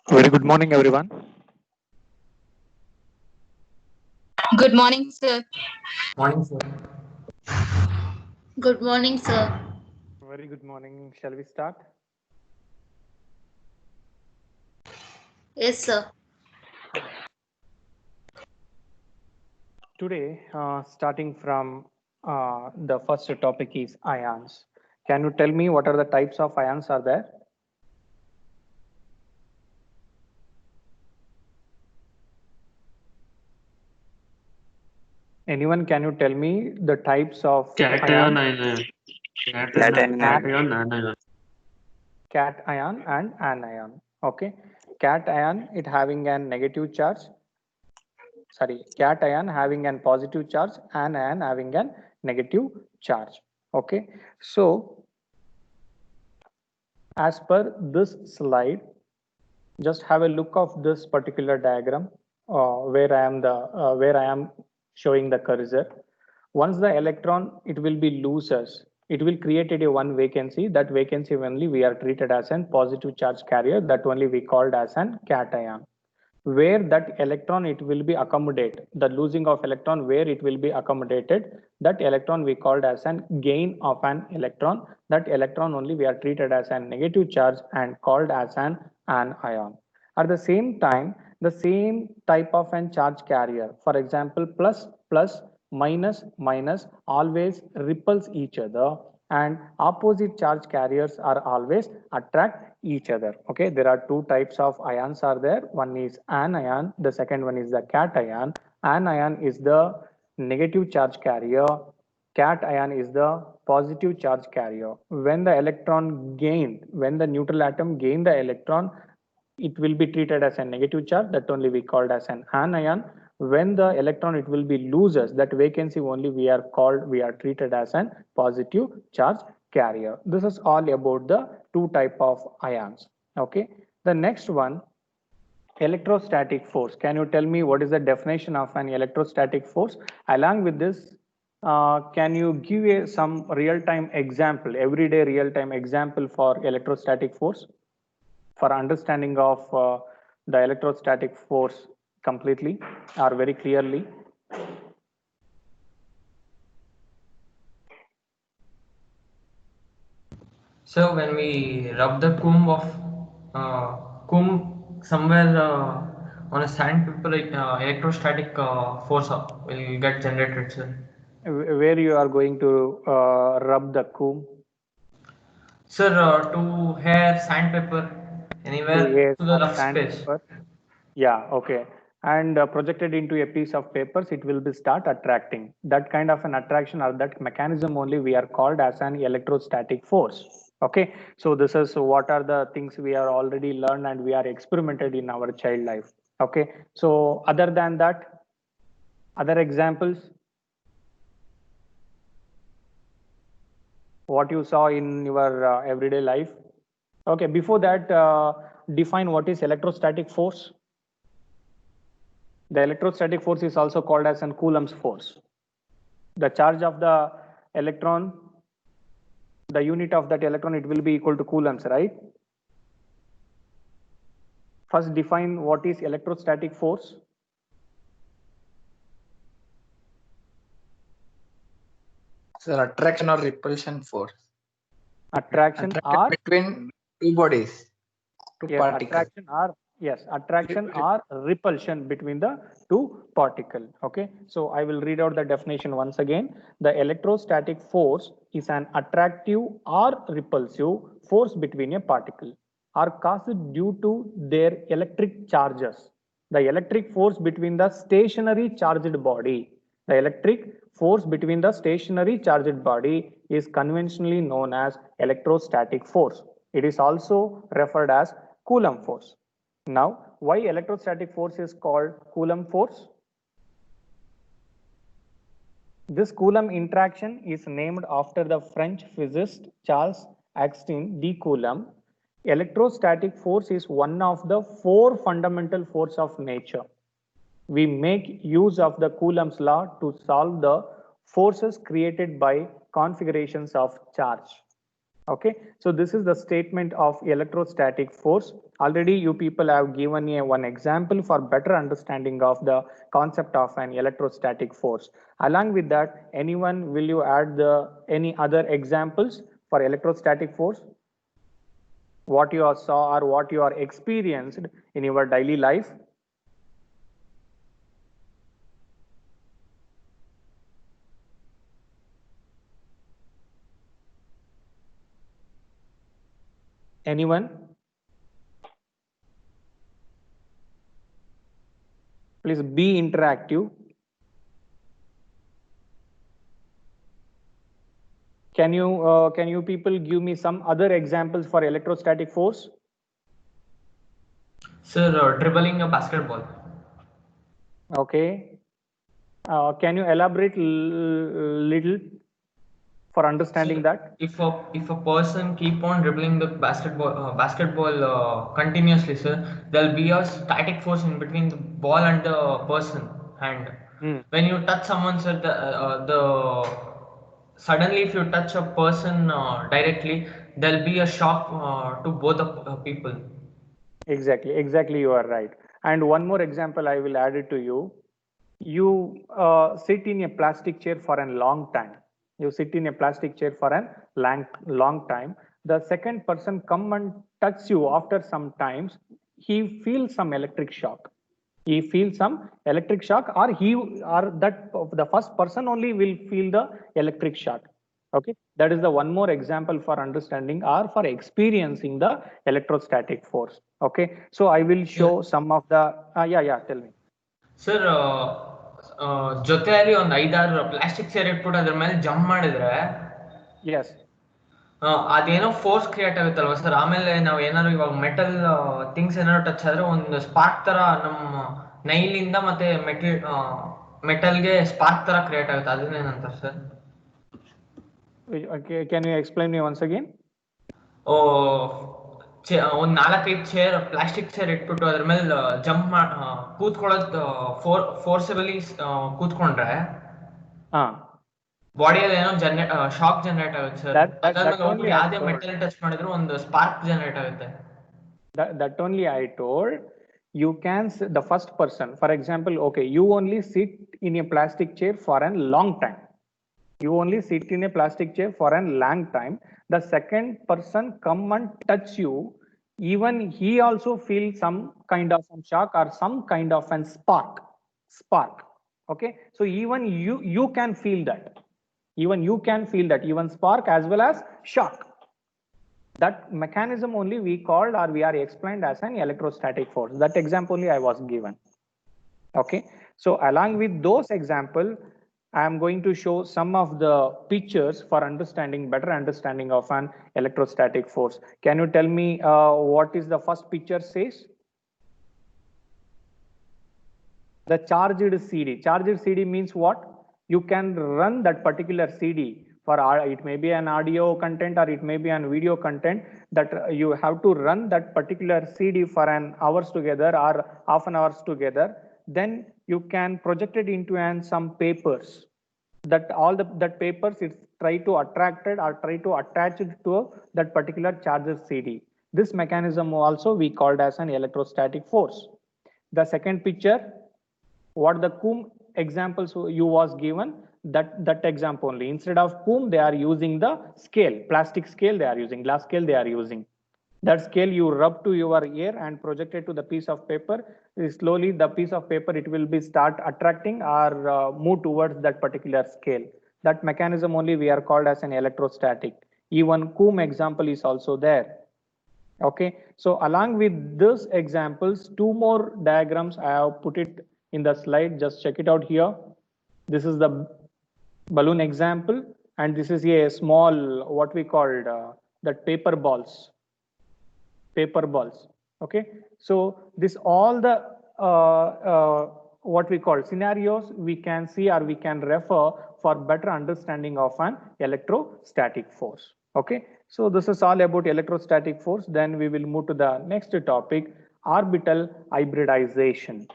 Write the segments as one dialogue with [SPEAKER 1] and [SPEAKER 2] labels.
[SPEAKER 1] Very good morning, everyone.
[SPEAKER 2] Good morning, sir.
[SPEAKER 3] Morning, sir.
[SPEAKER 2] Good morning, sir.
[SPEAKER 1] Very good morning. Shall we start?
[SPEAKER 2] Yes, sir.
[SPEAKER 1] Today, starting from the first topic is ions. Can you tell me what are the types of ions are there? Anyone, can you tell me the types of
[SPEAKER 3] Cation,
[SPEAKER 1] ions?
[SPEAKER 3] anion.
[SPEAKER 1] Cat,
[SPEAKER 3] Cation, anion.
[SPEAKER 1] cat ion and anion. Okay. Cat ion, it having a negative charge. Sorry, cat ion having a positive charge, anion having a negative charge. Okay. So, as per this slide, just have a look of this particular diagram where I am showing the cursor. Once the electron it will be loses, it will create a one vacancy. That vacancy only we are treated as an positive charge carrier. That only we called as an cation. Where that electron it will be accommodate, the losing of electron where it will be accommodated, that electron we called as an gain of an electron. That electron only we are treated as a negative charge and called as an anion. At the same time, the same type of an charge carrier, for example plus plus, minus minus, always repels each other, and opposite charge carriers are always attract each other. Okay, there are two types of ions are there. One is anion, the second one is the cation. Anion is the negative charge carrier, cation is the positive charge carrier. When the electron gained, when the neutral atom gain the electron, it will be treated as a negative charge. That only we called as an anion. When the electron it will be loses, that vacancy only we are treated as an positive charge carrier. This is all about the two type of ions. Okay, the next one, electrostatic force. Can you tell me what is the definition of an electrostatic force? Along with this, can you give some real-time example, everyday real-time example for electrostatic force, for understanding of the electrostatic force completely or very clearly?
[SPEAKER 3] So when we rub the comb somewhere on a sandpaper, electrostatic force will get generated, sir.
[SPEAKER 1] Where you are going to rub the comb?
[SPEAKER 3] Sir, to hair sandpaper
[SPEAKER 1] To
[SPEAKER 3] anywhere
[SPEAKER 1] a
[SPEAKER 3] to the rough space.
[SPEAKER 1] sandpaper. Yeah, okay. And projected into a piece of papers, it will be start attracting. That kind of an attraction or that mechanism only we are called as an electrostatic force. Okay, so this is what are the things we are already learned and we are experimented in our child life. Okay, so other than that, other examples, what you saw in your everyday life. Okay, before that, define what is electrostatic force. The electrostatic force is also called as an Coulomb's force. The charge of the electron, the unit of that electron, it will be equal to coulombs, right? First define what is electrostatic force.
[SPEAKER 4] Sir, attraction or repulsion force.
[SPEAKER 1] Attraction
[SPEAKER 4] Attraction
[SPEAKER 1] or,
[SPEAKER 4] between two bodies, two
[SPEAKER 1] yes,
[SPEAKER 4] particles.
[SPEAKER 1] attraction or repulsion between the two particle. Okay, so I will read out the definition once again. The electrostatic force is an attractive or repulsive force between a particle are caused due to their electric charges. The electric force between the stationary charged body. The electric force between the stationary charged body is conventionally known as electrostatic force. It is also referred as Coulomb force. Now, why electrostatic force is called Coulomb force? This Coulomb interaction is named after the French physicist Charles Augustin de Coulomb. Electrostatic force is one of the four fundamental forces of nature. We make use of the Coulomb's law to solve the forces created by configurations of charge. Okay, so this is the statement of electrostatic force. Already you people have given me one example for better understanding of the concept of an electrostatic force. Along with that, anyone will you add any other examples for electrostatic force? What you saw or what you are experienced in your daily life? Anyone? Please be interactive. Can you people give me some other examples for electrostatic force?
[SPEAKER 3] Sir, dribbling a basketball.
[SPEAKER 1] Okay. Can you elaborate little for understanding
[SPEAKER 3] Sir,
[SPEAKER 1] that?
[SPEAKER 3] if a person keep on dribbling the basketball continuously, sir, there'll be a static force in between the ball and the person hand.
[SPEAKER 1] Hmm.
[SPEAKER 3] When you touch someone, sir, the suddenly if you touch a person directly, there'll be a shock to both the people.
[SPEAKER 1] Exactly, you are right. And one more example I will add it to you. You sit in a plastic chair for a long time. You sit in a plastic chair for a long time. The second person come and touch you after some times. He feels some electric shock. He feels some electric shock, or that the first person only will feel the electric shock. Okay, that is the one more example for understanding or for experiencing the electrostatic force. Okay, so I will show some of the yeah, tell me.
[SPEAKER 3] Sir ಜೊತೆಯಲ್ಲಿ ಒಂದು ಐದಾರು plastic chair ಇಟ್ಬಿಟ್ಟು ಅದ್ರ ಮೇಲೆ jump ಮಾಡಿದ್ರೆ
[SPEAKER 1] Yes.
[SPEAKER 3] ಅದೇನೋ force create ಆಗುತ್ತಲ್ವಾ sir, ಆಮೇಲೆ ನಾವು ಏನಾದ್ರು ಇವಾಗ ಮೆಟಲ್ ಥಿಂಗ್ಸ್ ಏನಾದ್ರು ಟಚ್ ಆದ್ರೆ ಒಂದು ಸ್ಪಾರ್ಕ್ ತರ ನಮ್ಮ ನೈಲಿಂದ ಮತ್ತೆ ಮೆಟಲ್ಗೆ ಸ್ಪಾರ್ಕ್ ತರ ಕ್ರಿಯೇಟ್ ಆಗುತ್ತೆ, ಅದನ್ನೇನಂತಾರೆ sir?
[SPEAKER 1] Okay, can you explain me once again?
[SPEAKER 3] ಓ, ಒಂದ್ 4-5 ಚೇರ್ ಪ್ಲಾಸ್ಟಿಕ್ ಚೇರ್ ಇಟ್ಬಿಟ್ಟು ಅದ್ರ ಮೇಲೆ ಜಂಪ್ ಕೂತ್ಕೊಳ್ಳೋದು ಫೋರ್ಸಬಲಿ ಕೂತ್ಕೊಂಡ್ರೆ ಬಾಡಿಯಲ್ಲಿ ಏನೋ ಶಾಕ್ ಜನರೇಟ್ ಆಗುತ್ತೆ ಸರ್. ಅದಾದ್ಮೇಲೆ ಹೋಗ್ಬಿಟ್ಟು ಯಾವ್ದೇ ಮೆಟಲ್ ಟಚ್ ಮಾಡಿದ್ರು ಒಂದು ಸ್ಪಾರ್ಕ್ ಜನರೇಟ್ ಆಗುತ್ತೆ.
[SPEAKER 1] That only I told. You can, the first person, for example, okay, you only sit in a plastic chair for a long time. You only sit in a plastic chair for a long time. The second person come and touch you, even he also feels some kind of shock or some kind of an spark. Okay, so even you can feel that. Even spark as well as shock. That mechanism only we called or we are explained as an electrostatic force. That example only I was given. Okay, so along with those example, I am going to show some of the pictures for better understanding of an electrostatic force. Can you tell me what is the first picture says? The charged CD. Charged CD means what? You can run that particular CD for it may be an audio content or it may be an video content, that you have to run that particular CD for an hours together or half an hours together. Then you can project it into some papers. That all that papers is try to attract it or try to attach it to that particular charger CD. This mechanism also we called as an electrostatic force. The second picture, what the Coombe examples you was given, that example only. Instead of Coombe, they are using the scale, plastic scale they are using, glass scale they are using. That scale you rub to your ear and project it to the piece of paper. Slowly the piece of paper, it will be start attracting or move towards that particular scale. That mechanism only we are called as an electrostatic. Even Coombe example is also there. Okay, so along with these examples, two more diagrams I have put it in the slide. Just check it out here. This is the balloon example, and this is a small what we called that paper balls. Okay, so this all the what we call scenarios we can see or we can refer for better understanding of an electrostatic force. Okay, so this is all about electrostatic force. Then we will move to the next topic, orbital hybridization.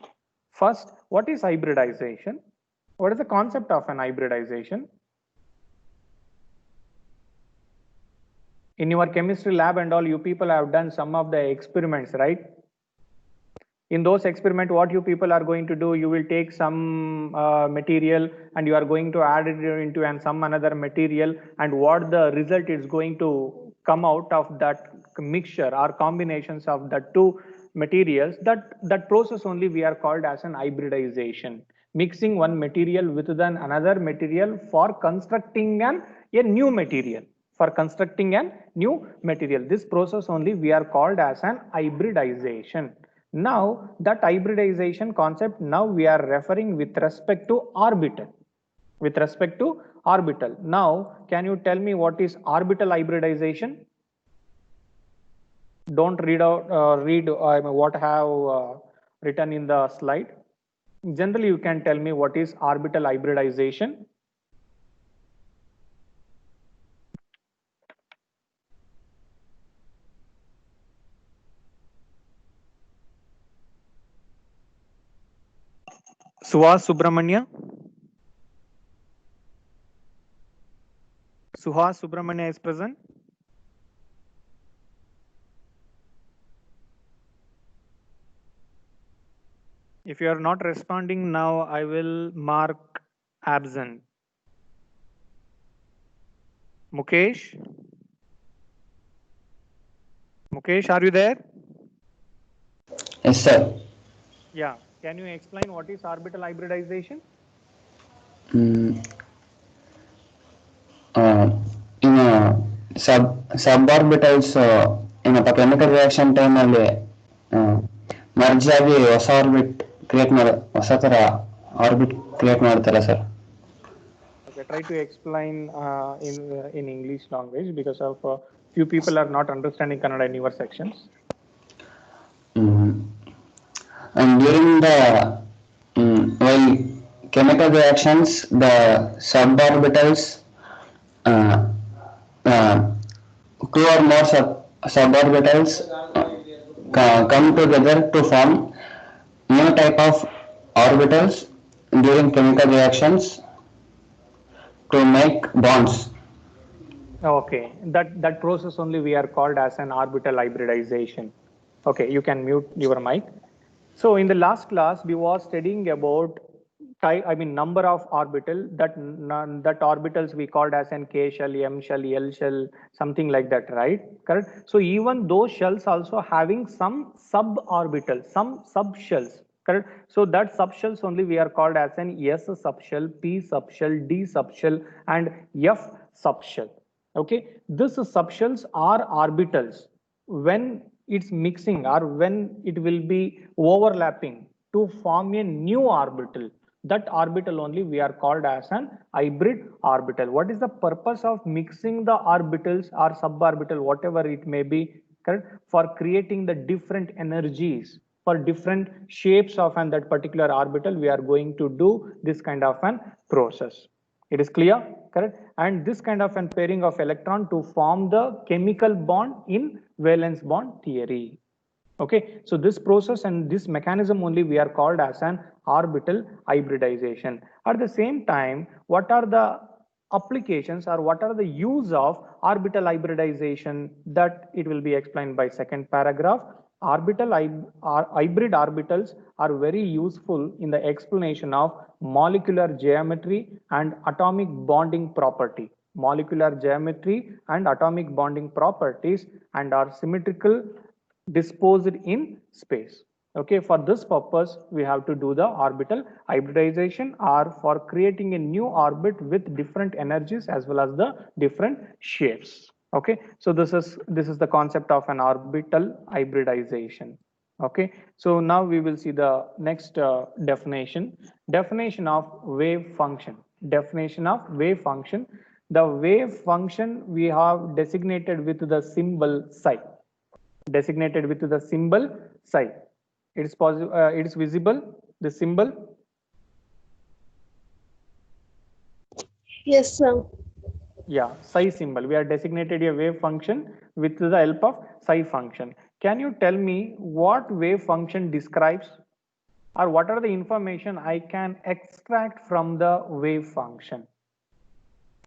[SPEAKER 1] First, what is hybridization? What is the concept of an hybridization? In your chemistry lab and all, you people have done some of the experiments, right? In those experiments, what you people are going to do, you will take some material and you are going to add it into and some another material, and what the result is going to come out of that mixture or combinations of the two materials, that process only we are called as an hybridization, mixing one material with then another material for constructing a new material. For constructing a new material, this process only we are called as an hybridization. Now that hybridization concept, now we are referring with respect to orbital. With respect to orbital. Now, can you tell me what is orbital hybridization? Don't read out, read what I have written in the slide. Generally, you can tell me what is orbital hybridization. Suhas Subramania. Suhas Subramania is present. If you are not responding now, I will mark absent. Mukesh? Mukesh, are you there?
[SPEAKER 5] Yes, sir.
[SPEAKER 1] Yeah. Can you explain what is orbital hybridization?
[SPEAKER 5] Mm, in suborbitals in a chemical reaction time ಅಲ್ಲಿ merge ಆಗಿ ಹೊಸ orbit create ಹೊಸ ತರ orbit create ಮಾಡ್ತಾರೆ sir.
[SPEAKER 1] Okay, try to explain in English language, because of few people are not understanding Kannada in your sections.
[SPEAKER 5] And during the while chemical reactions, the suborbitals two or more suborbitals come together to form new type of orbitals during chemical reactions to make bonds.
[SPEAKER 1] Okay, that process only we are called as an orbital hybridization. Okay, you can mute your mic. So in the last class, we was studying about number of orbital, that orbitals we called as an K shell, M shell, L shell, something like that, right? Correct. So even those shells also having some suborbitals, some subshells. Correct. So that subshells only we are called as an S subshell, P subshell, D subshell, and F subshell. Okay, these subshells are orbitals when it's mixing or when it will be overlapping to form a new orbital. That orbital only we are called as an hybrid orbital. What is the purpose of mixing the orbitals or suborbital, whatever it may be? Correct. For creating the different energies for different shapes of that particular orbital, we are going to do this kind of an process. It is clear, correct? And this kind of an pairing of electron to form the chemical bond in valence bond theory. Okay, so this process and this mechanism only we are called as an orbital hybridization. At the same time, what are the applications or what are the use of orbital hybridization? That it will be explained by second paragraph. Hybrid orbitals are very useful in the explanation of molecular geometry and atomic bonding property. Molecular geometry and atomic bonding properties, and are symmetrical disposed in space. Okay, for this purpose, we have to do the orbital hybridization, or for creating a new orbit with different energies as well as the different shapes. Okay, so this is the concept of an orbital hybridization. Okay, so now we will see the next definition of wave function. Definition of wave function. The wave function we have designated with the symbol psi. Designated with the symbol psi. It is possible. It is visible. The symbol.
[SPEAKER 2] Yes, sir.
[SPEAKER 1] Yeah, psi symbol. We are designated a wave function with the help of psi function. Can you tell me what wave function describes, or what are the information I can extract from the wave function?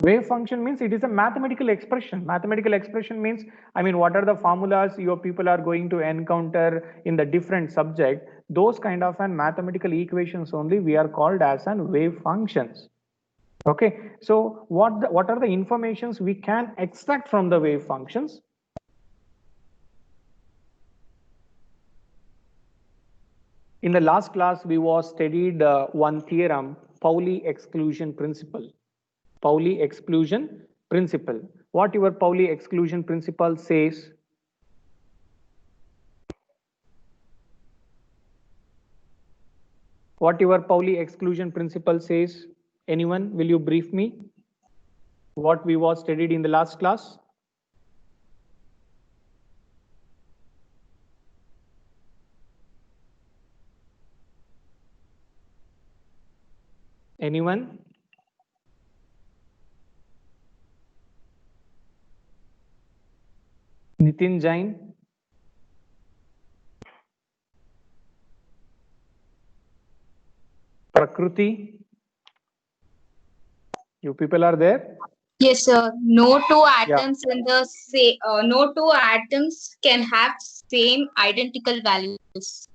[SPEAKER 1] Wave function means it is a mathematical expression. Mathematical expression means, I mean, what are the formulas your people are going to encounter in the different subject? Those kind of an mathematical equations only we are called as an wave functions. Okay, so what are the informations we can extract from the wave functions? In the last class, we was studied one theorem, Pauli exclusion principle. Pauli exclusion principle. What your Pauli exclusion principle says? What your Pauli exclusion principle says? Anyone, will you brief me? What we was studied in the last class? Anyone? Nitin Jain? Prakruti? You people are there?
[SPEAKER 2] Yes, sir. No two atoms in the same. No two atoms can have same identical values.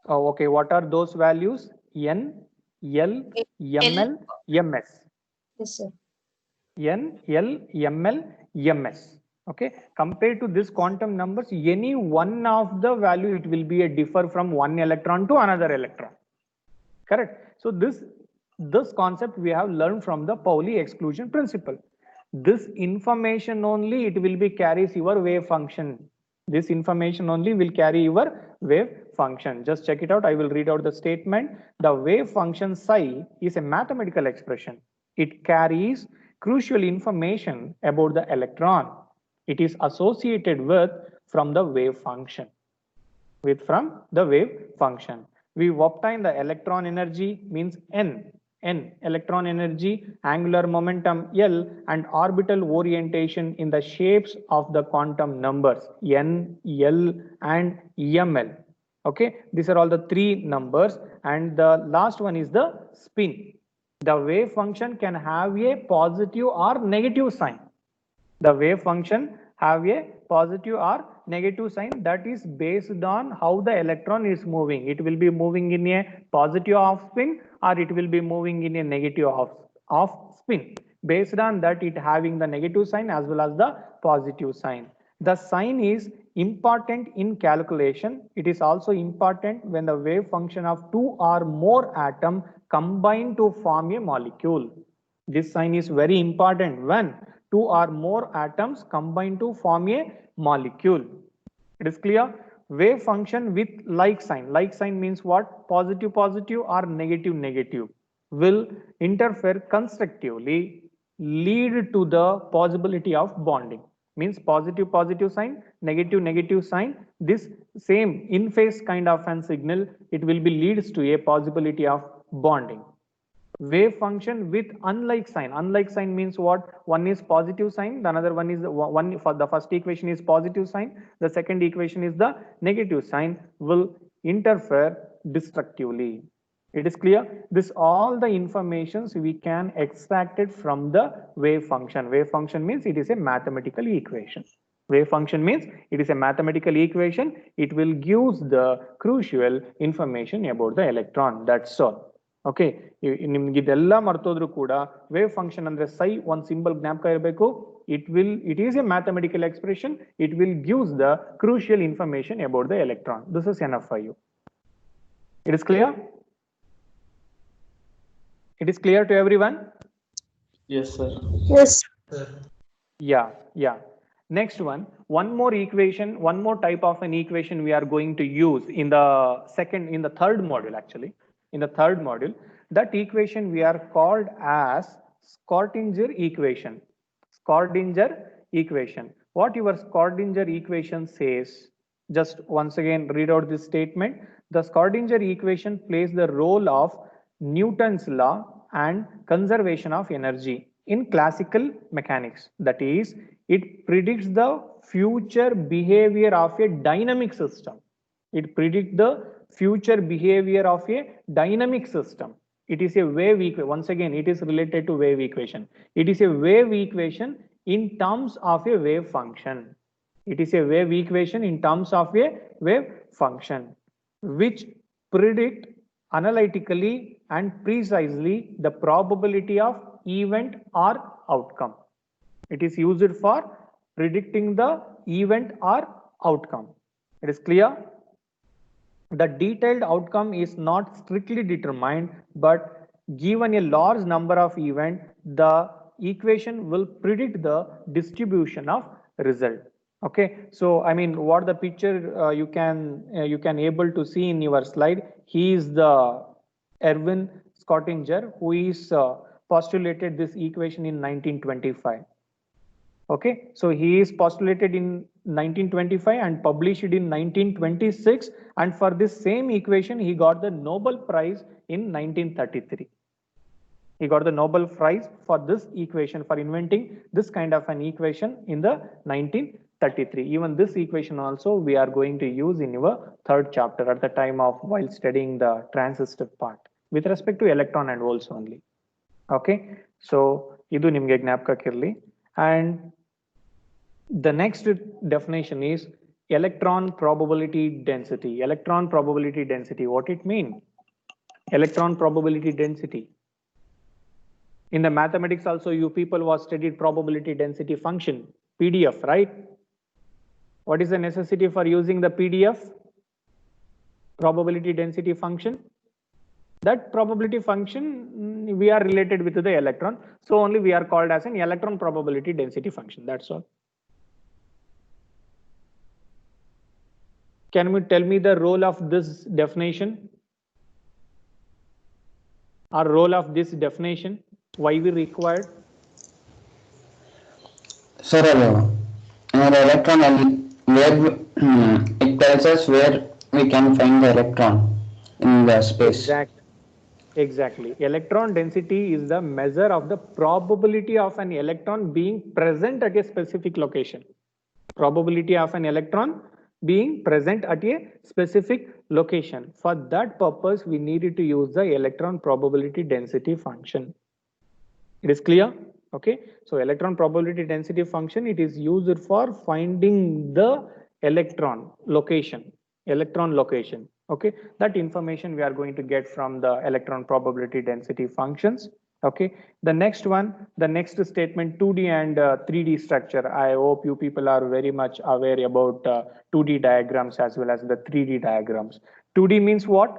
[SPEAKER 1] Oh, okay. What are those values? N, L, ML, MS.
[SPEAKER 2] Yes, sir.
[SPEAKER 1] N, L, ML, MS. Okay. Compared to this quantum numbers, any one of the value, it will be a differ from one electron to another electron. Correct. So this concept we have learned from the Pauli exclusion principle. This information only it will be carries your wave function. This information only will carry your wave function. Just check it out. I will read out the statement. The wave function psi is a mathematical expression. It carries crucial information about the electron. It is associated with from the wave function. From the wave function. We obtain the electron energy means N electron energy, angular momentum L, and orbital orientation in the shapes of the quantum numbers N, L, and ML. Okay, these are all the three numbers, and the last one is the spin. The wave function can have a positive or negative sign. The wave function have a positive or negative sign, that is based on how the electron is moving. It will be moving in a positive of spin or it will be moving in a negative of spin. Based on that, it having the negative sign as well as the positive sign. The sign is important in calculation. It is also important when the wave function of two or more atoms combine to form a molecule. This sign is very important when two or more atoms combine to form a molecule. It is clear? Wave function with like sign. Like sign means what? Positive positive or negative negative will interfere constructively, lead to the possibility of bonding. Means positive positive sign, negative negative sign. This same in phase kind of an signal, it will be leads to a possibility of bonding. Wave function with unlike sign. Unlike sign means what? One is positive sign, the another one is one for the first equation is positive sign, the second equation is the negative sign, will interfere destructively. It is clear? This all the informations we can extract it from the wave function. Wave function means it is a mathematical equation. Wave function means it is a mathematical equation. It will give the crucial information about the electron. That's all. Okay ನಿಮ್ಗೆ ಇದೆಲ್ಲ ಮರ್ತೋದ್ರು ಕೂಡ wave function ಅಂದ್ರೆ ಸೈ ಒಂದ್ symbol ಜ್ಞಾಪಕ ಇರಬೇಕು. it is a mathematical expression. It will gives the crucial information about the electron. This is enough for you. It is clear? It is clear to everyone?
[SPEAKER 4] Yes, sir.
[SPEAKER 2] Yes.
[SPEAKER 1] Yeah. Next one more equation, one more type of an equation we are going to use in the third module actually. In the third module, that equation we are called as Schrödinger equation. Schrödinger equation. What your Schrödinger equation says? Just once again read out this statement. The Schrödinger equation plays the role of Newton's law and conservation of energy in classical mechanics. That is, it predicts the future behavior of a dynamic system. It predicts the future behavior of a dynamic system. It is a wave equation. Once again, it is related to wave equation. It is a wave equation in terms of a wave function. It is a wave equation in terms of a wave function, which predict analytically and precisely the probability of event or outcome. It is used for predicting the event or outcome. It is clear? The detailed outcome is not strictly determined, but given a large number of events, the equation will predict the distribution of result. Okay, so I mean, what the picture you can able to see in your slide. He is the Erwin Schrödinger, who is postulated this equation in 1925. Okay, so he is postulated in 1925 and published in 1926, and for this same equation he got the Nobel Prize in 1933. He got the Nobel Prize for this equation, for inventing this kind of an equation in the 1933. Even this equation also we are going to use in your third chapter at the time of while studying the transistor part with respect to electron and holes only. Okay, so idu nimge ಜ್ಞಾಪಕಕ್ಕಿರಲಿ. And the next definition is electron probability density. Electron probability density, what it mean? Electron probability density. In the mathematics also, you people was studied probability density function, PDF, right? What is the necessity for using the PDF? Probability density function. That probability function, we are related with the electron, so only we are called as an electron probability density function. That's all. Can you tell me the role of this definition? Or role of this definition? Why we required?
[SPEAKER 5] Sir, electron, where it tells us where we can find the electron in the space.
[SPEAKER 1] Exactly. Electron density is the measure of the probability of an electron being present at a specific location. Probability of an electron being present at a specific location. For that purpose, we needed to use the electron probability density function. It is clear? Okay. So electron probability density function, it is used for finding the electron location. Okay, that information we are going to get from the electron probability density functions. Okay, the next one, the next statement, 2D and 3D structure. I hope you people are very much aware about 2D diagrams as well as the 3D diagrams. 2D means what?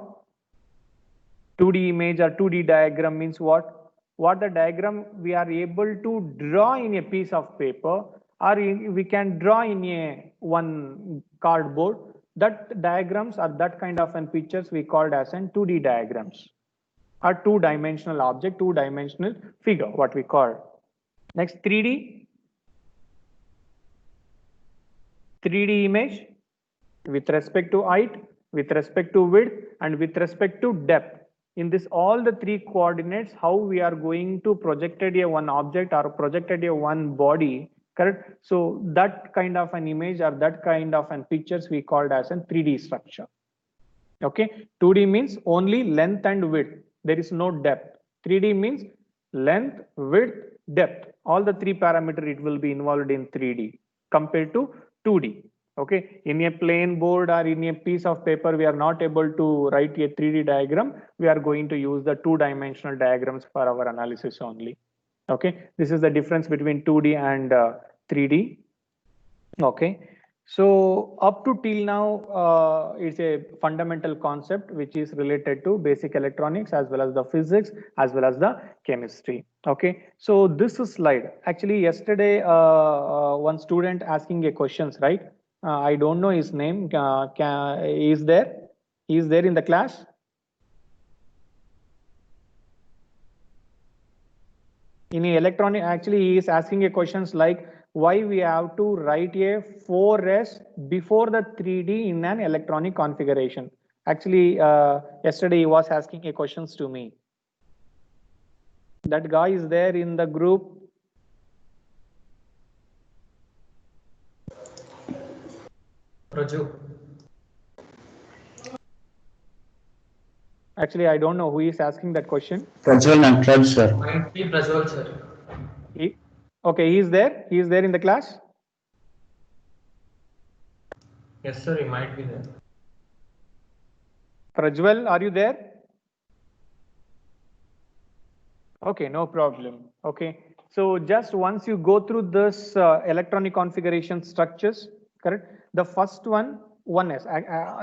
[SPEAKER 1] 2D image or 2D diagram means what? What the diagram we are able to draw in a piece of paper, or we can draw in a one cardboard. That diagrams are that kind of an pictures we called as an 2D diagrams, or two-dimensional object, two-dimensional figure, what we call. Next, 3D image with respect to height, with respect to width, and with respect to depth. In this all the three coordinates, how we are going to projected a one object or projected a one body. Correct. So that kind of an image or that kind of an pictures we called as a 3D structure. Okay. 2D means only length and width. There is no depth. 3D means length, width, depth. All the three parameters it will be involved in 3D compared to 2D. Okay. In a plain board or in a piece of paper, we are not able to write a 3D diagram. We are going to use the two-dimensional diagrams for our analysis only. Okay, this is the difference between 2D and 3D. Okay, so up to till now, it's a fundamental concept which is related to basic electronics as well as the physics as well as the chemistry. Okay, so this slide, actually yesterday one student asking a questions, right? I don't know his name. Is there in the class? In electronic, actually he is asking a questions like why we have to write a 4s before the 3D in an electronic configuration. Actually yesterday he was asking a questions to me. That guy is there in the group.
[SPEAKER 3] Raju.
[SPEAKER 1] Actually, I don't know who is asking that question.
[SPEAKER 5] Prajwal Natraj, sir.
[SPEAKER 3] Might be Prajwal, sir.
[SPEAKER 1] Okay, he is there. He is there in the class.
[SPEAKER 3] Yes, sir, he might be there.
[SPEAKER 1] Prajwal, are you there? Okay, no problem. Okay, so just once you go through this electronic configuration structures, correct? The first one, 1s,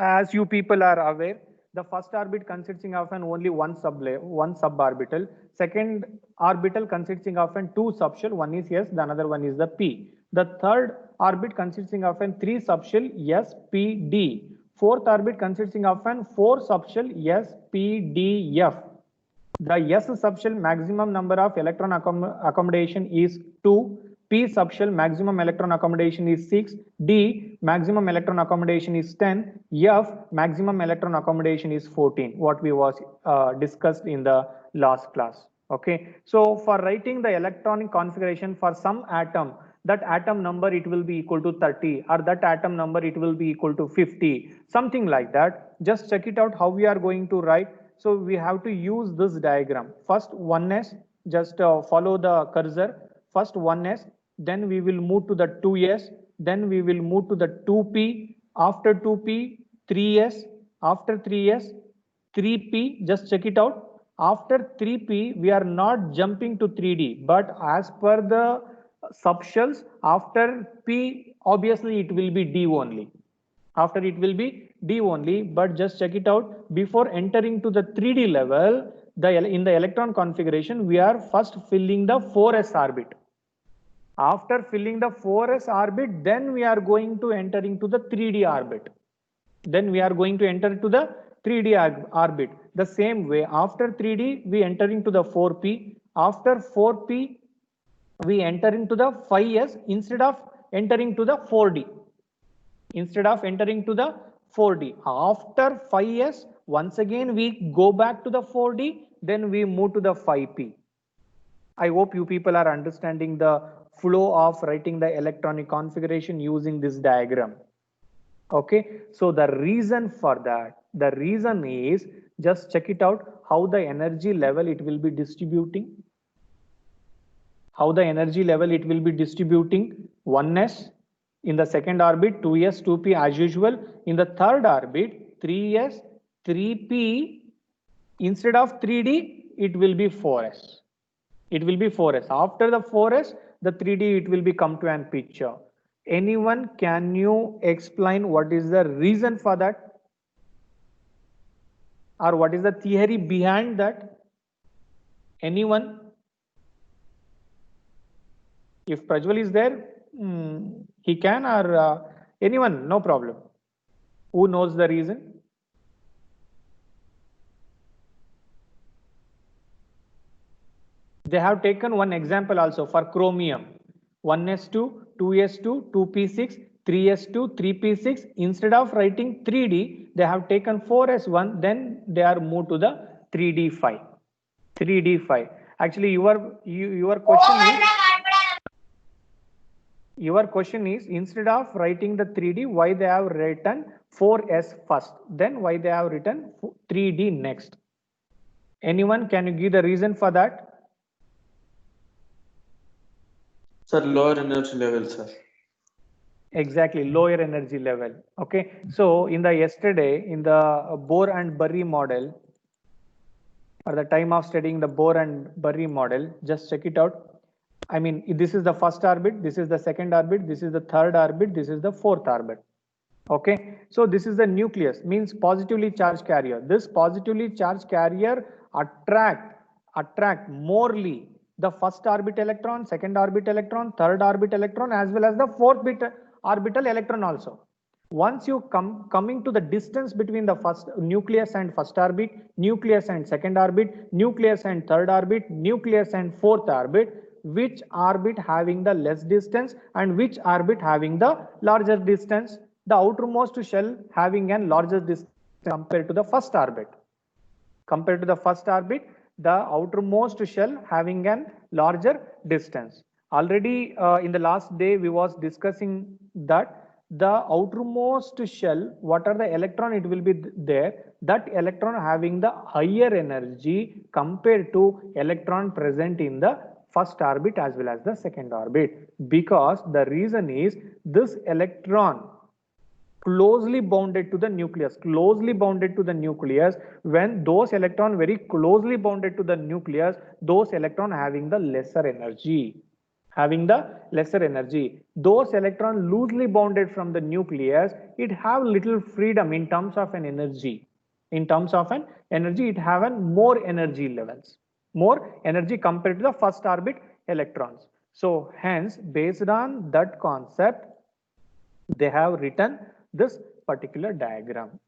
[SPEAKER 1] as you people are aware, the first orbit consisting of an only one suborbital. Second orbital consisting of an two subshell. One is S, the another one is the P. The third orbit consisting of an three subshell S, P, D. Fourth orbit consisting of an four subshell S, P, D, F. The S subshell maximum number of electron accommodation is 2. P subshell maximum electron accommodation is 6. D maximum electron accommodation is 10. F maximum electron accommodation is 14. What we was discussed in the last class. Okay. So for writing the electronic configuration for some atom, that atom number it will be equal to 30, or that atom number it will be equal to 50, something like that. Just check it out how we are going to write. So we have to use this diagram. First 1s, just follow the cursor. First 1s, then we will move to the 2s, then we will move to the 2p, after 2p, 3s, after 3s, 3p, just check it out. After 3p, we are not jumping to 3d, but as per the subshells, after p, obviously it will be d only. After it will be D only, but just check it out. Before entering to the 3D level, in the electron configuration, we are first filling the 4s orbit. After filling the 4s orbit, then we are going to enter into the 3D orbit. Then we are going to enter into the 3D orbit. The same way, after 3D, we enter into the 4p. After 4p, we enter into the 5s instead of entering to the 4D. Instead of entering to the 4D. After 5s, once again we go back to the 4D, then we move to the 5p. I hope you people are understanding the flow of writing the electronic configuration using this diagram. Okay, so the reason for that, the reason is, just check it out how the energy level it will be distributing. How the energy level it will be distributing. 1s, in the second orbit 2s, 2p as usual. In the third orbit 3s, 3p, instead of 3d it will be 4s. It will be 4s. After the 4s, the 3d it will be come to an picture. Anyone, can you explain what is the reason for that, or what is the theory behind that? Anyone? If Prajwal is there, he can, or anyone, no problem. Who knows the reason? They have taken one example also for chromium. 1s2, 2s2, 2p6, 3s2, 3p6. Instead of writing 3d, they have taken 4s1, then they are moved to the 3d5. 3d5. Actually, your question is, instead of writing the 3D, why they have written 4S first, then why they have written 3D next? Anyone, can you give the reason for that?
[SPEAKER 6] Sir, lower energy level, sir.
[SPEAKER 1] Exactly, lower energy level. Okay, so in the yesterday, in the Bohr and Burry model, or the time of studying the Bohr and Burry model, just check it out. I mean, this is the first orbit, this is the second orbit, this is the third orbit, this is the fourth orbit. Okay, so this is the nucleus, means positively charged carrier. This positively charged carrier attract morely the first orbit electron, second orbit electron, third orbit electron, as well as the fourth orbital electron also. Once you coming to the distance between the first nucleus and first orbit, nucleus and second orbit, nucleus and third orbit, nucleus and fourth orbit, which orbit having the less distance and which orbit having the larger distance? The outermost shell having a larger distance compared to the first orbit. Compared to the first orbit, the outermost shell having a larger distance. Already in the last day we was discussing that the outermost shell, what are the electron it will be there, that electron having the higher energy compared to electron present in the first orbit as well as the second orbit, because the reason is this electron closely bounded to the nucleus, when those electron very closely bounded to the nucleus, those electron having the lesser energy, those electron loosely bounded from the nucleus, it have little freedom in terms of an energy, it have a more energy levels, more energy compared to the first orbit electrons. So hence, based on that concept, they have written this particular diagram.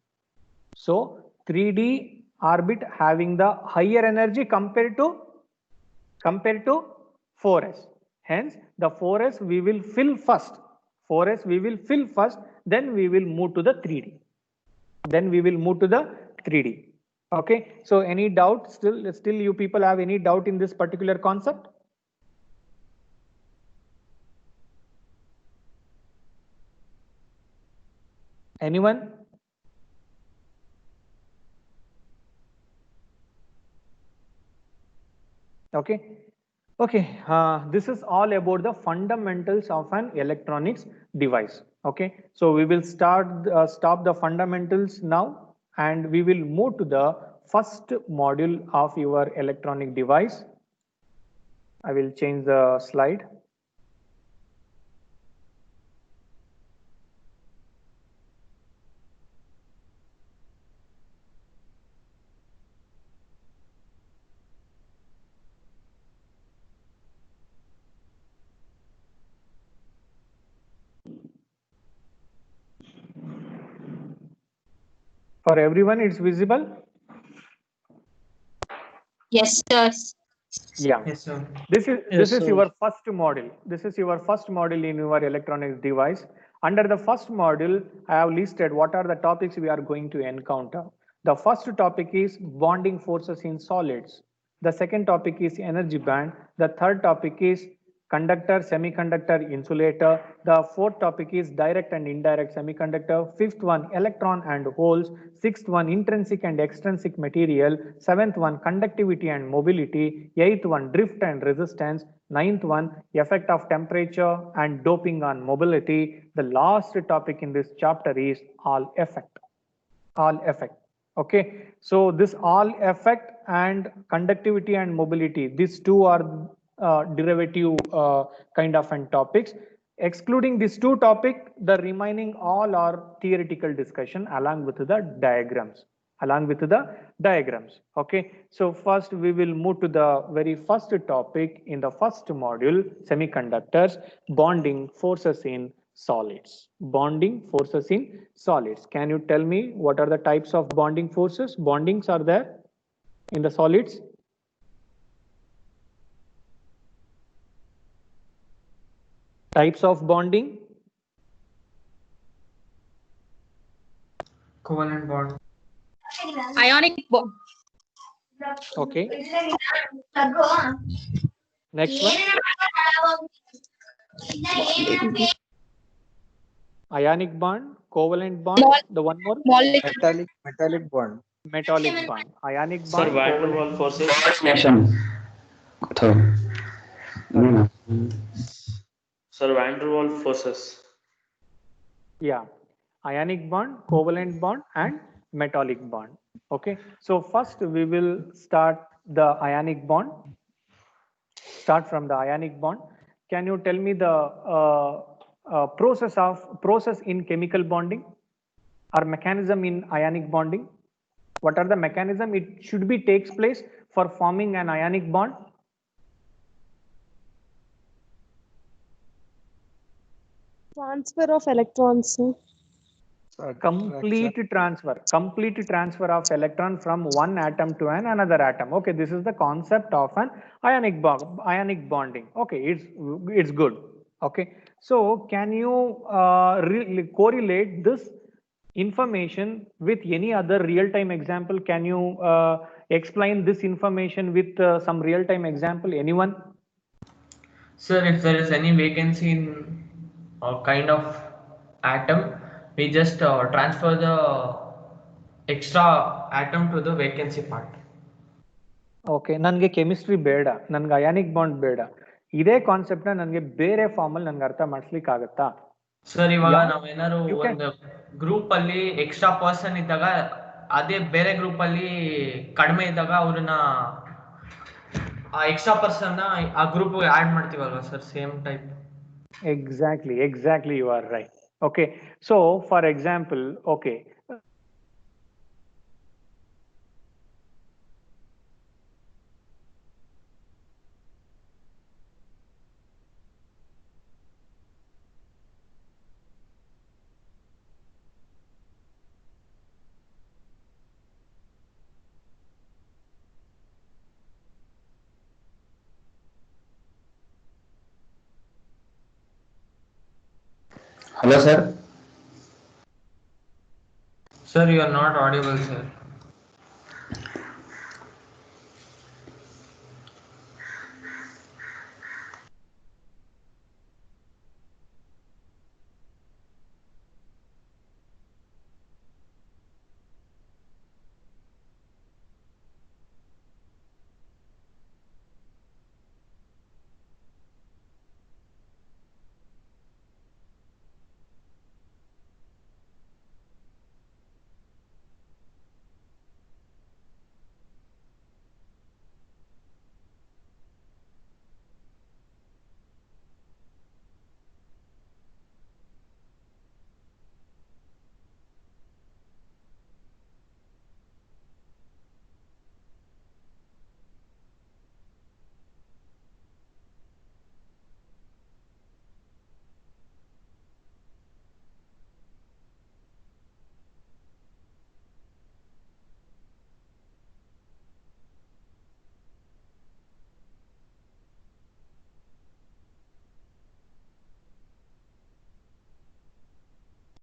[SPEAKER 1] So 3D orbit having the higher energy compared to 4s. Hence, the 4s we will fill first. Then we will move to the 3D. Okay. So any doubt? Still you people have any doubt in this particular concept? Anyone? Okay. This is all about the fundamentals of an electronics device. Okay, so we will stop the fundamentals now, and we will move to the first module of your electronic device. I will change the slide. For everyone, it's visible?
[SPEAKER 2] Yes, sir.
[SPEAKER 1] Yeah.
[SPEAKER 3] Yes, sir.
[SPEAKER 1] This is
[SPEAKER 6] sir.
[SPEAKER 1] your first module. This is your first module in your electronics device. Under the first module, I have listed what are the topics we are going to encounter. The first topic is bonding forces in solids. The second topic is energy band. The third topic is conductor, semiconductor, insulator. The fourth topic is direct and indirect semiconductor. Fifth one, electron and holes. Sixth one, intrinsic and extrinsic material. Seventh one, conductivity and mobility. Eighth one, drift and resistance. Ninth one, effect of temperature and doping on mobility. The last topic in this chapter is Hall effect. Okay, so this Hall effect and conductivity and mobility, these two are derivative kind of topics. Excluding these two topics, the remaining all are theoretical discussion along with the diagrams. Okay, so first we will move to the very first topic in the first module, semiconductors, bonding forces in solids. Can you tell me what are the types of bonding forces? Bondings are there in the solids? Types of bonding?
[SPEAKER 3] Covalent bond.
[SPEAKER 2] Ionic bond.
[SPEAKER 1] Okay. Next one. Ionic bond, covalent bond, the one more?
[SPEAKER 2] Molecule.
[SPEAKER 4] Metallic bond.
[SPEAKER 1] Metallic bond. Ionic bond.
[SPEAKER 6] Sir, van der
[SPEAKER 1] covalent-
[SPEAKER 6] Waals forces. Sir, van der Waals forces.
[SPEAKER 1] Yeah. Ionic bond, covalent bond, and metallic bond. Okay. So first we will start the ionic bond. Start from the ionic bond. Can you tell me the process in chemical bonding or mechanism in ionic bonding? What are the mechanism it should be takes place for forming an ionic bond?
[SPEAKER 7] Transfer of electrons, sir.
[SPEAKER 1] Complete transfer of electron from one atom to another atom. Okay, this is the concept of an ionic bonding. Okay, it's good. Okay, so can you correlate this information with any other real-time example? Can you explain this information with some real-time example? Anyone?
[SPEAKER 3] Sir, if there is any vacancy in kind of atom, we just transfer the extra atom to the vacancy part.
[SPEAKER 1] Okay, ನನಗೆ chemistry ಬೇಡ, ನನ್ಗೆ ionic bond ಬೇಡ, ಇದೇ concept ನ ನನಗೆ ಬೇರೆ form ಅಲ್ಲಿ ನನ್ಗೆ ಅರ್ಥ ಮಾಡಿಸ್ಲಿಕ್ಕೆ ಆಗತ್ತಾ?
[SPEAKER 3] ಸರ್ ಇವಾಗ
[SPEAKER 1] Yeah.
[SPEAKER 3] ನಾವೇನಾದ್ರು
[SPEAKER 1] You can-
[SPEAKER 3] ಒಂದು ಗ್ರೂಪ್ ಅಲ್ಲಿ ಎಕ್ಸ್ಟ್ರಾ ಪರ್ಸನ್ ಇದ್ದಾಗ ಅದೇ ಬೇರೆ ಗ್ರೂಪ್ ಅಲ್ಲಿ ಕಡಿಮೆ ಇದ್ದಾಗ ಅವ್ರನ್ನ ಆ ಎಕ್ಸ್ಟ್ರಾ ಪರ್ಸನ್ ಆ ಗ್ರೂಪ್ ಆಡ್ ಮಾಡ್ತೀವಲ್ವಾ sir, same type.
[SPEAKER 1] Exactly, you are right. Okay, so for example, okay,
[SPEAKER 5] hello sir.
[SPEAKER 3] Sir you are not audible sir.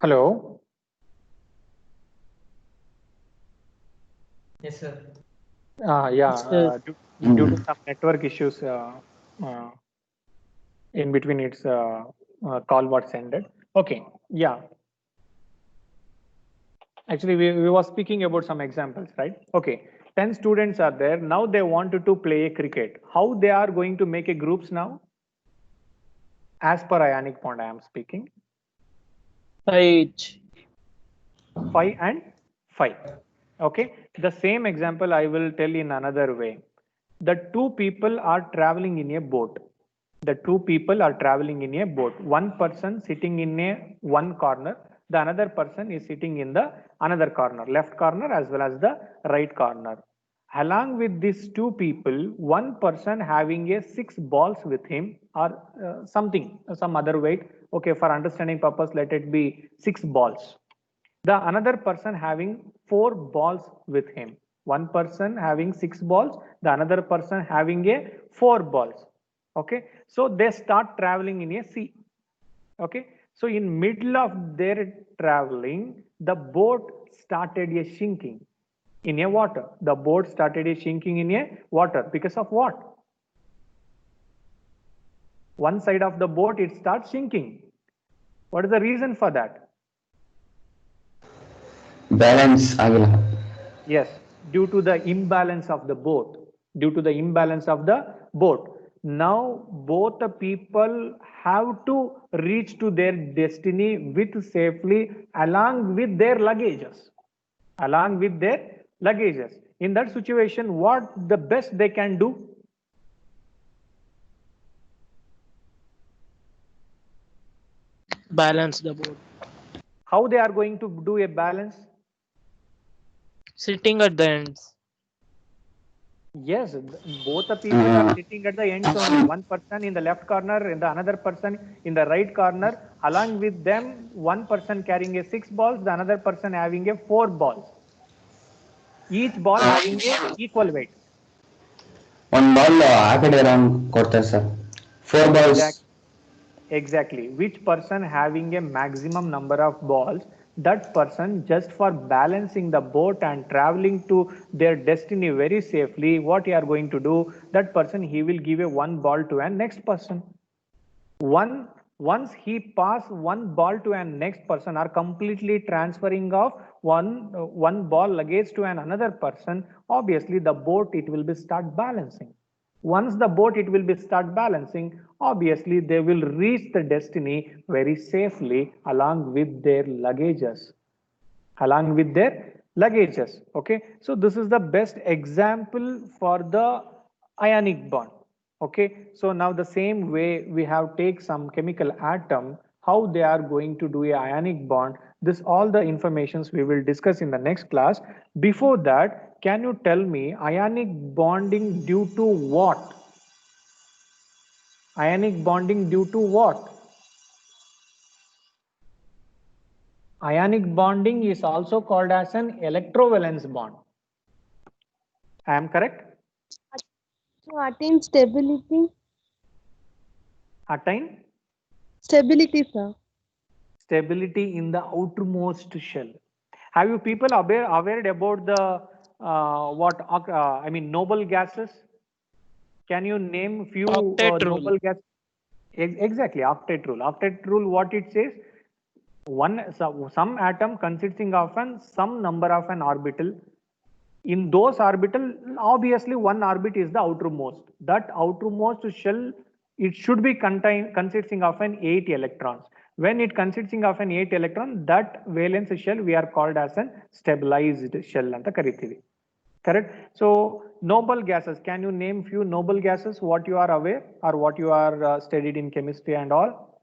[SPEAKER 1] hello.
[SPEAKER 3] Yes sir.
[SPEAKER 1] Yeah, due to some network issues, in between its call was ended. Okay, yeah. Actually, we were speaking about some examples, right? Okay, 10 students are there. Now they wanted to play cricket. How they are going to make a groups now? As per ionic bond, I am speaking. 5 and 5. Okay, the same example I will tell in another way. The two people are traveling in a boat. The two people are traveling in a boat. One person sitting in a one corner, the another person is sitting in the another corner, left corner as well as the right corner. Along with these two people, one person having a 6 balls with him or something, some other weight. Okay, for understanding purpose, let it be 6 balls. The another person having 4 balls with him. One person having 6 balls, the another person having a 4 balls. Okay, so they start traveling in a sea. Okay, so in middle of their traveling, the boat started a sinking in a water. The boat started a sinking in a water because of what? One side of the boat, it starts sinking. What is the reason for that?
[SPEAKER 5] Balance ಆಗಿಲ್ಲ.
[SPEAKER 1] Yes, due to the imbalance of the boat. Due to the imbalance of the boat. Now both the people have to reach to their destiny with safely along with their luggages. Along with their luggages. In that situation, what the best they can do?
[SPEAKER 8] Balance the boat.
[SPEAKER 1] How they are going to do a balance?
[SPEAKER 8] Sitting at the ends.
[SPEAKER 1] Yes, both the people are sitting at the ends only. One person in the left corner and the another person in the right corner. Along with them, one person carrying a 6 balls, the another person having a 4 balls. Each ball having a equal weight.
[SPEAKER 5] ಒಂದು ball ಆ ಕಡೆ round ಕೊಡ್ತಾರೆ sir. 4 balls.
[SPEAKER 1] Exactly. Which person having a maximum number of balls, that person, just for balancing the boat and traveling to their destiny very safely, what he are going to do, that person, he will give a 1 ball to a next person. Once he pass one ball to an next person or completely transferring of one ball luggage to another person, obviously the boat it will be start balancing. Once the boat it will be start balancing, obviously they will reach the destiny very safely along with their luggages. Okay, so this is the best example for the ionic bond. Okay, so now the same way we have take some chemical atom, how they are going to do a ionic bond. This all the informations we will discuss in the next class. Before that, can you tell me ionic bonding due to what? Ionic bonding due to what? Ionic bonding is also called as an electrovalence bond. I am correct?
[SPEAKER 7] To attain stability.
[SPEAKER 1] Attain
[SPEAKER 7] Stability, sir.
[SPEAKER 1] stability in the outermost shell. Have you people aware about the noble gases? Can you name few
[SPEAKER 4] Octet rule.
[SPEAKER 1] noble gas? Exactly, octet rule. Octet rule, what it says? Some atom consisting of some number of an orbital. In those orbital, obviously one orbit is the outermost. That outermost shell, it should be consisting of an 8 electrons. When it consisting of an 8 electron, that valence shell we are called as an stabilized shell anta karitivi. Correct? So noble gases, can you name few noble gases what you are aware or what you are studied in chemistry and all?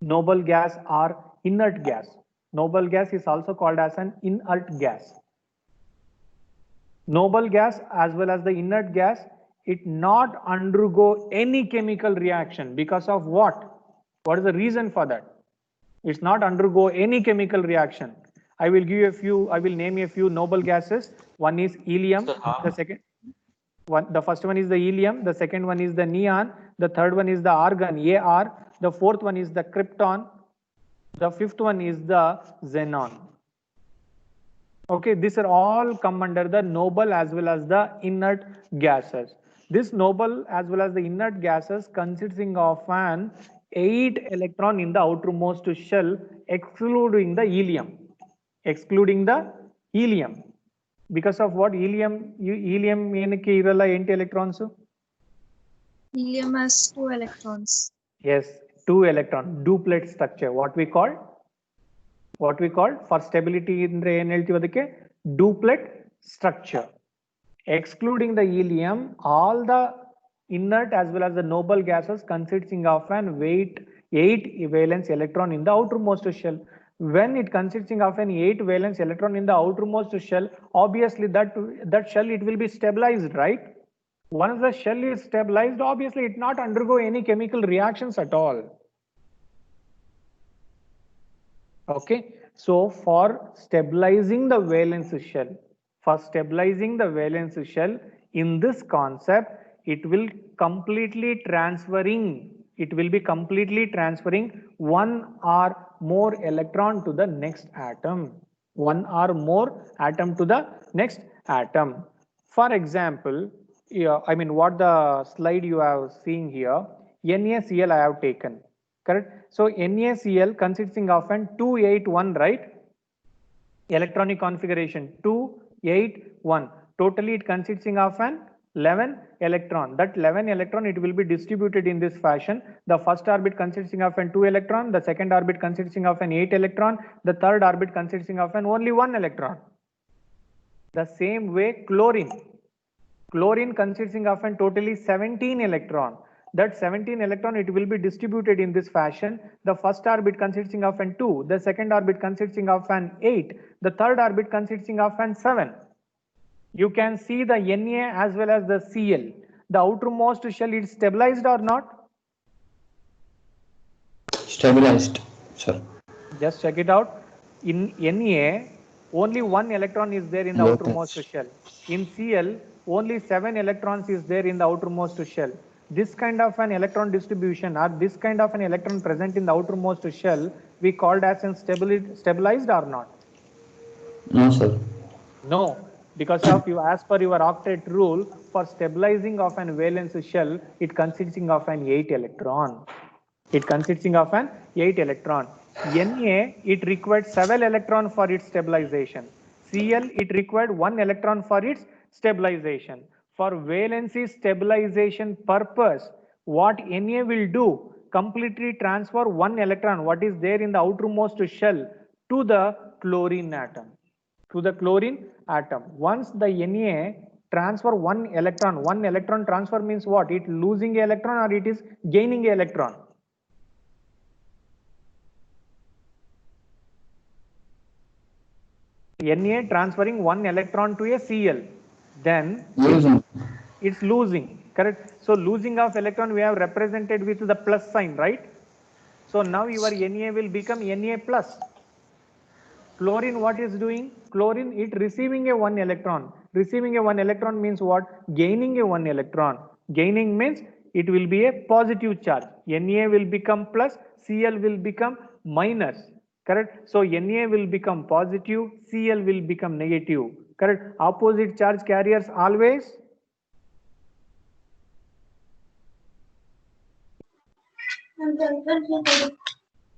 [SPEAKER 1] Noble gas or inert gas. Noble gas is also called as an inert gas. Noble gas as well as the inert gas, it not undergo any chemical reaction because of what? What is the reason for that? It's not undergo any chemical reaction. I will give you a few, I will name a few noble gases. One is helium, the first one is the helium, the second one is the neon, the third one is the argon, Ar, the fourth one is the krypton, the fifth one is the xenon. Okay, these are all come under the noble as well as the inert gases. This noble as well as the inert gases consisting of an 8 electron in the outermost shell, excluding the helium. Excluding the helium. Because of what? Helium ಏನಕ್ಕೆ ಇರಲ್ಲ 8 electrons?
[SPEAKER 2] Helium has 2 electrons.
[SPEAKER 1] Yes, 2 electron duplet structure. What we call for stability ಅಂದ್ರೆ ಏನು ಹೇಳ್ತೀವಿ ಅದಕ್ಕೆ? Duplet structure. Excluding the helium, all the inert as well as the noble gases consisting of an 8 valence electron in the outermost shell. When it consisting of an 8 valence electron in the outermost shell, obviously that shell it will be stabilized, right? Once the shell is stabilized, obviously it not undergo any chemical reactions at all. Okay, so for stabilizing the valence shell, in this concept, it will be completely transferring one or more electron to the next atom. One or more atom to the next atom. For example, what the slide you have seen here, NaCl I have taken. Correct? So NaCl consisting of an 281, right? Electronic configuration 281. Totally it consisting of an 11 electron. That 11 electron it will be distributed in this fashion. The first orbit consisting of an 2 electron, the second orbit consisting of an 8 electron, the third orbit consisting of an only 1 electron. The same way chlorine consisting of an totally 17 electron. That 17 electron it will be distributed in this fashion. The first orbit consisting of an 2, the second orbit consisting of an 8, the third orbit consisting of an 7. You can see the Na as well as the Cl. The outermost shell is stabilized or not?
[SPEAKER 5] Stabilized, sir.
[SPEAKER 1] Just check it out. In Na, only 1 electron is there in the outermost shell. In Cl, only 7 electrons is there in the outermost shell. This kind of an electron distribution or this kind of an electron present in the outermost shell, we called as an stabilized or not?
[SPEAKER 5] No, sir.
[SPEAKER 1] No, because of you, as per your octet rule, for stabilizing of an valence shell, it consisting of an 8 electron. It consisting of an 8 electron. Na, it required 7 electron for its stabilization. Cl, it required 1 electron for its stabilization. For valency stabilization purpose, what Na will do? Completely transfer 1 electron, what is there in the outermost shell, to the chlorine atom. To the chlorine atom. Once the Na transfer 1 electron transfer means what? It losing an electron or it is gaining an electron? Na transferring 1 electron to a Cl, then it's losing, correct? So losing of electron we have represented with the plus sign, right? So now your Na will become Na plus. Chlorine what is doing? Chlorine it receiving a 1 electron. Receiving a 1 electron means what? Gaining a 1 electron. Gaining means it will be a positive charge. Na will become plus, Cl will become minus. Correct? So Na will become positive, Cl will become negative. Correct? Opposite charge carriers always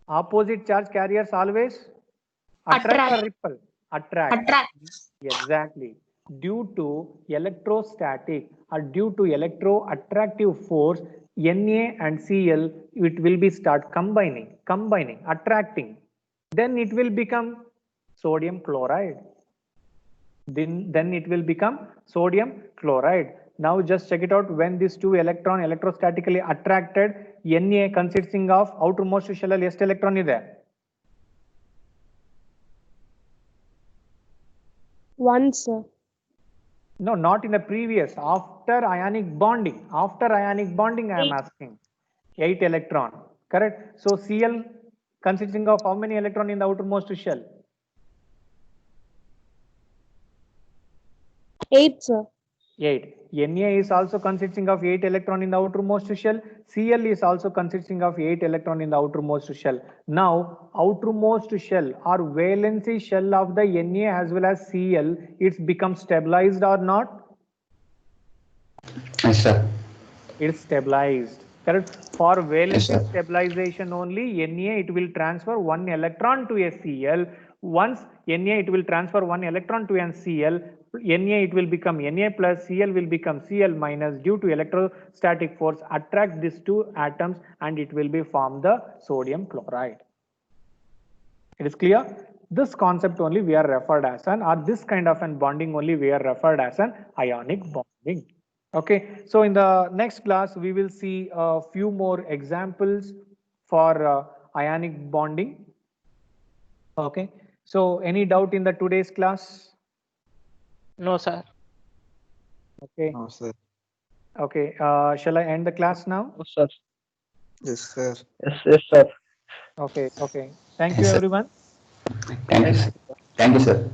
[SPEAKER 1] opposite charge carriers always attract or repel? Attract. Exactly. Due to electrostatic or due to electroattractive force, Na and Cl, it will be start combining, attracting. Then it will become sodium chloride. Then it will become sodium chloride. Now just check it out. When these two electron electrostatically attracted, Na consisting of outermost shell ಎಷ್ಟು electron ಇದೆ?
[SPEAKER 7] 1, sir.
[SPEAKER 1] No, not in the previous. After ionic bonding. After ionic bonding, I am asking. 8 electron. Correct? So Cl consisting of how many electron in the outermost shell?
[SPEAKER 7] 8, sir.
[SPEAKER 1] 8. Na is also consisting of 8 electron in the outermost shell. Cl is also consisting of 8 electron in the outermost shell. Now, outermost shell or valency shell of the Na as well as Cl, it's become stabilized or not?
[SPEAKER 5] Yes, sir.
[SPEAKER 1] It's stabilized. Correct? For valency
[SPEAKER 5] Yes, sir.
[SPEAKER 1] stabilization only, Na it will transfer 1 electron to a Cl. Once Na it will transfer 1 electron to an Cl, Na it will become Na plus, Cl will become Cl minus due to electrostatic force attract these two atoms and it will be form the sodium chloride. It is clear? This concept only we are referred as an, or this kind of an bonding only we are referred as an ionic bonding. Okay, so in the next class we will see a few more examples for ionic bonding. Okay, so any doubt in the today's class?
[SPEAKER 4] No, sir.
[SPEAKER 1] Okay,
[SPEAKER 4] No, sir.
[SPEAKER 1] okay, shall I end the class now?
[SPEAKER 8] Oh, sir.
[SPEAKER 4] Yes, sir.
[SPEAKER 8] Yes, sir.
[SPEAKER 1] Okay, okay, thank
[SPEAKER 5] Yes,
[SPEAKER 1] you
[SPEAKER 5] sir.
[SPEAKER 1] everyone.
[SPEAKER 5] Thank you, sir. Thank you, sir.